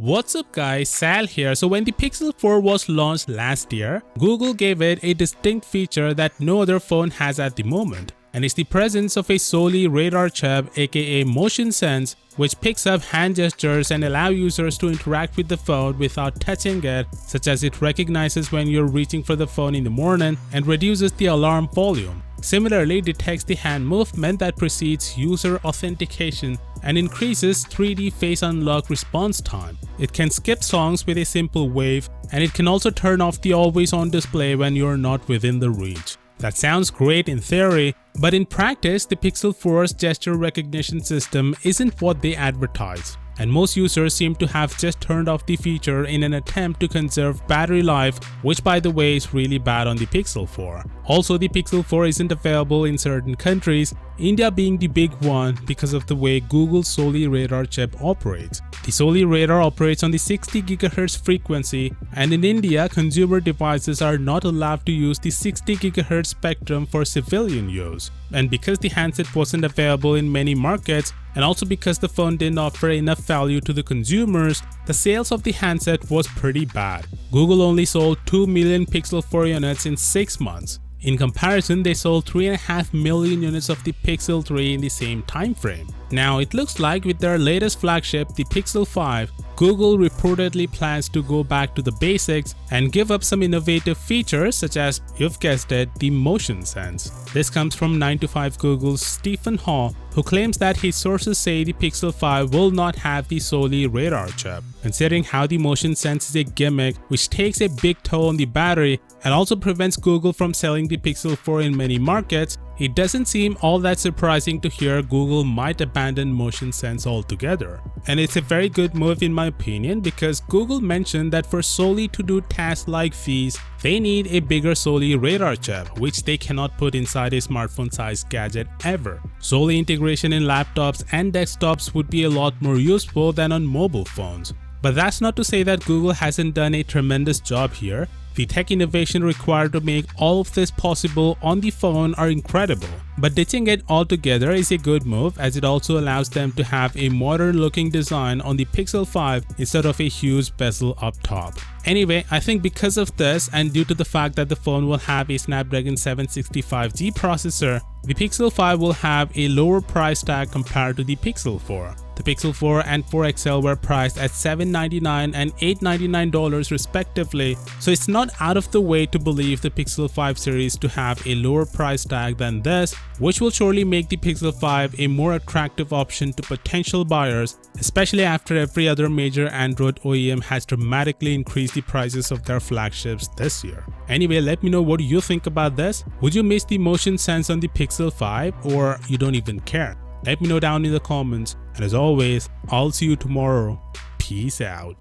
What's up guys, Sal here. So when the Pixel 4 was launched last year, Google gave it a distinct feature that no other phone has at the moment. And it's the presence of a solely radar chip aka motion sense, which picks up hand gestures and allow users to interact with the phone without touching it, such as it recognizes when you're reaching for the phone in the morning and reduces the alarm volume. Similarly, detects the hand movement that precedes user authentication and increases 3D face unlock response time. It can skip songs with a simple wave, and it can also turn off the always on display when you're not within the reach. That sounds great in theory, but in practice, the Pixel 4's gesture recognition system isn't what they advertise. And most users seem to have just turned off the feature in an attempt to conserve battery life, which by the way is really bad on the Pixel 4. Also, the Pixel 4 isn't available in certain countries, India being the big one because of the way Google's Soli radar chip operates. The Soli radar operates on the 60 GHz frequency, and in India, consumer devices are not allowed to use the 60 GHz spectrum for civilian use. And because the handset wasn't available in many markets, and also because the phone didn't offer enough value to the consumers, the sales of the handset was pretty bad. Google only sold 2 million Pixel 4 units in 6 months. In comparison, they sold 3.5 million units of the Pixel 3 in the same time frame. Now, it looks like with their latest flagship, the Pixel 5, Google reportedly plans to go back to the basics and give up some innovative features such as, you've guessed it, the motion sense. This comes from 9to5 Google's Stephen Hall, who claims that his sources say the Pixel 5 will not have the Soli radar chip. Considering how the motion sense is a gimmick which takes a big toll on the battery and also prevents Google from selling the Pixel 4 in many markets, it doesn't seem all that surprising to hear Google might abandon motion sense altogether. And it's a very good move in my opinion, because Google mentioned that for Soli to do tasks like these, they need a bigger Soli radar chip, which they cannot put inside a smartphone-sized gadget ever. Soli integration in laptops and desktops would be a lot more useful than on mobile phones. But that's not to say that Google hasn't done a tremendous job here. The tech innovation required to make all of this possible on the phone are incredible. But ditching it altogether is a good move, as it also allows them to have a modern looking design on the Pixel 5 instead of a huge bezel up top. Anyway, I think because of this and due to the fact that the phone will have a Snapdragon 765G processor, the Pixel 5 will have a lower price tag compared to the Pixel 4. The Pixel 4 and 4 XL were priced at $799 and $899 respectively, so it's not out of the way to believe the Pixel 5 series to have a lower price tag than this, which will surely make the Pixel 5 a more attractive option to potential buyers, especially after every other major Android OEM has dramatically increased the prices of their flagships this year. Anyway, let me know what you think about this. Would you miss the motion sense on the Pixel 5, or you don't even care? Let me know down in the comments, and as always, I'll see you tomorrow. Peace out.